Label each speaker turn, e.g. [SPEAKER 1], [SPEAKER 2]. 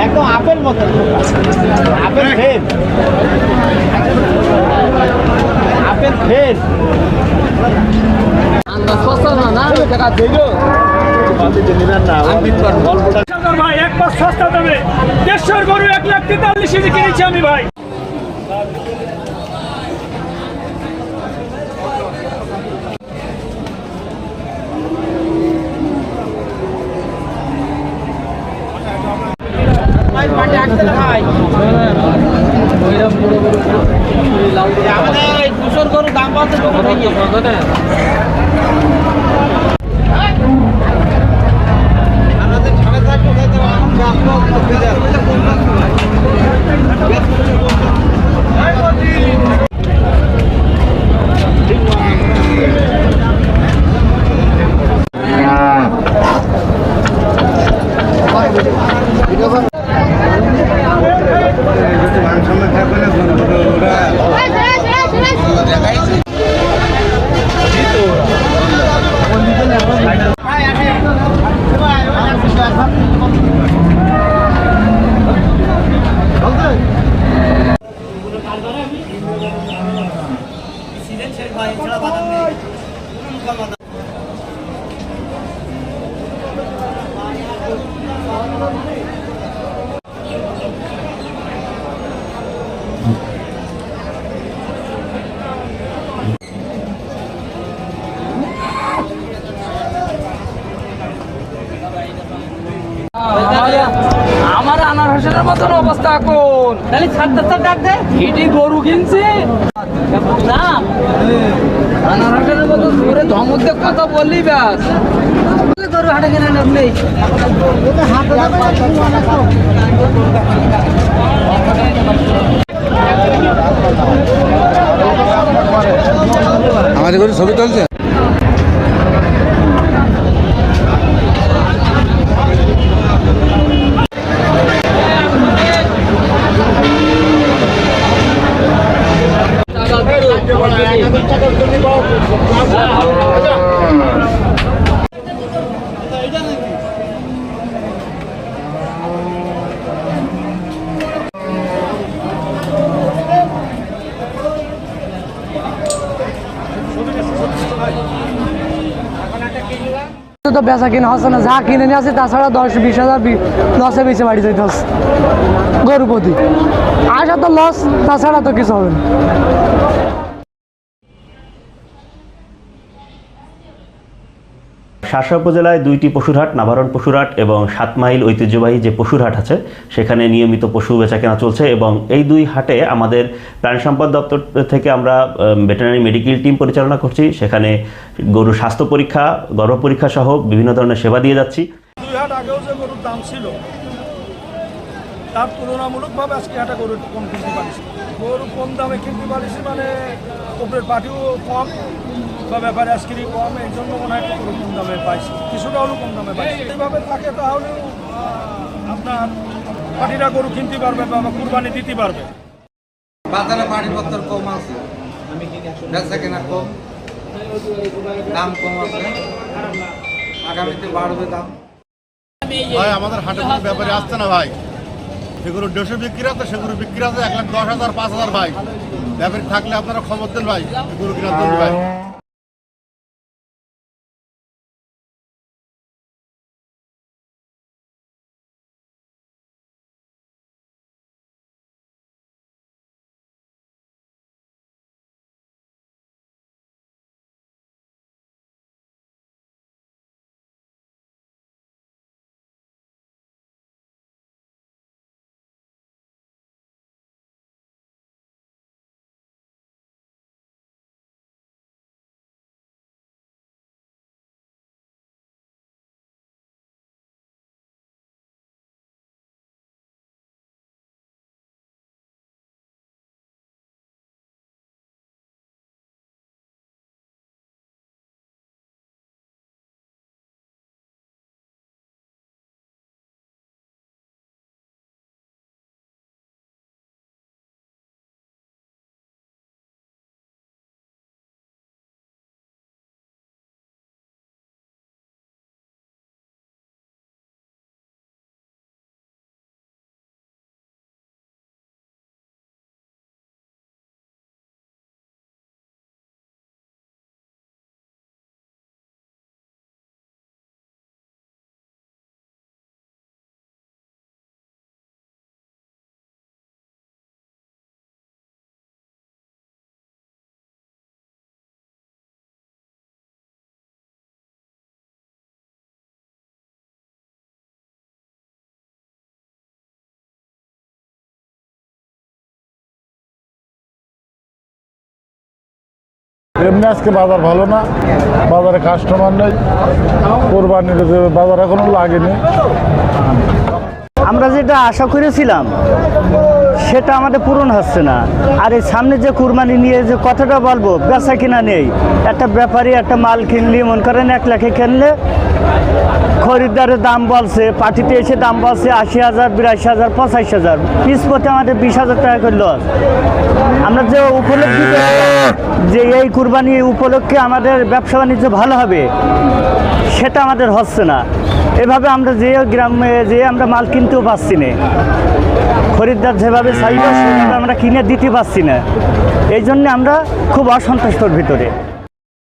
[SPEAKER 1] একদম আপেল মতো apple fail apple fail সস্তা না টাকা দিল
[SPEAKER 2] ভাই এক পাঁচ সস্তা দেবে 150 গরু 1,43,000 কিনেছি আমি ভাই।
[SPEAKER 1] আমাদের 200 গরুর দাম বলতে
[SPEAKER 3] আমার আনার হোসেনের মতন অবস্থা এখন তাহলে ডাক দে হিটি গরু কিনছে আনার হোসেনের মতন ধরে ধমকে কথা বললি ব্যাস গরু হাটে কিনে নেই
[SPEAKER 4] আমাদের গরু ছবি তুলছে
[SPEAKER 3] তো বেচা কিনা হচ্ছে না যা কিনে নিয়ে আছে তাছাড়া 10-20 হাজার লসে বেঁচে বাড়ি যেতে হচ্ছে গরু প্রতি আসা তো লস তাছাড়া তো কিছু হবে না।
[SPEAKER 5] শাসা উপজেলায় 2টি পশুরহাট, নাভারণ পশুরহাট এবং 7 মাইল ঐতিহ্যবাহী যে পশুরহাট আছে সেখানে নিয়মিত পশু বেচাকেনা চলছে এবং এই 2 হাটে আমাদের প্রাণী সম্পদ দপ্তর থেকে আমরা ভেটেরিনারি মেডিকেল টিম পরিচালনা করছি। সেখানে গরুর স্বাস্থ্য পরীক্ষা, গর্ভ পরীক্ষা সহ বিভিন্ন ধরনের সেবা দিয়ে যাচ্ছি।
[SPEAKER 2] 2 হাট আগেও যে গরুর দাম ছিল তার তুলনামূলকভাবে আজকে হাটে গরু একটু কম কিনতে পারিছি। গরু কম দামে কিনতে পারিছি মানে উপরের পাটিও কম বা ব্যাপারে আজকেরই কম, এই জন্য মনে হয় একটু কম দামে পাইছি, কিছুটা হলেও কম দামে পাইছি। এইভাবে থাকে তাহলেও আপনার পাটিরা গরু কিনতে পারবে বা কুরবানি দিতে পারবে।
[SPEAKER 4] বাজারে পাটিপত্র কম আছে, বেচা কেনা কম, দাম কম আছে, আগামীতে বাড়বে দাম।
[SPEAKER 6] ভাই আমাদের হাটে কোনো ব্যাপারে আসছে না ভাই, সেগুলো 150 বিক্রি আছে, সেগুলো বিক্রি আছে 1,10,000 5,000 ভাই। ব্যাপারী থাকলে আপনারা খবর দেন ভাই, গরু কেনার জন্য ভাই।
[SPEAKER 7] এমনি আজকে বাজার ভালো না, বাজারে কাস্টমার নেই, কোরবানির বাজার এখনো লাগেনি।
[SPEAKER 8] আমরা যেটা আশা করেছিলাম সেটা আমাদের পূরণ হচ্ছে না। আর এই সামনে যে কুরবানি নিয়ে যে কথাটা বলবো, বেচা কিনা নেই। একটা ব্যাপারী একটা মাল কিনলি, মনে করেন 1 লাখে কিনলে খরিদ্দারের দাম বলছে, পার্টিতে এসে দাম বলছে 80,000, 82,000, 85,000, পিস প্রতি আমাদের 20,000 টাকা করে লস। আমরা যে উপলব্ধি যে এই কুরবানি উপলক্ষে আমাদের ব্যবসা বাণিজ্য ভালো হবে, সেটা আমাদের হচ্ছে না। এভাবে আমরা যে গ্রামে যে আমরা মাল কিনতেও পারছি না, খরিদ্দার যেভাবে চাইবে সেভাবে আমরা কিনে দিতে পারছি না। এই জন্য আমরা খুব অসন্তুষ্টর ভিতরে।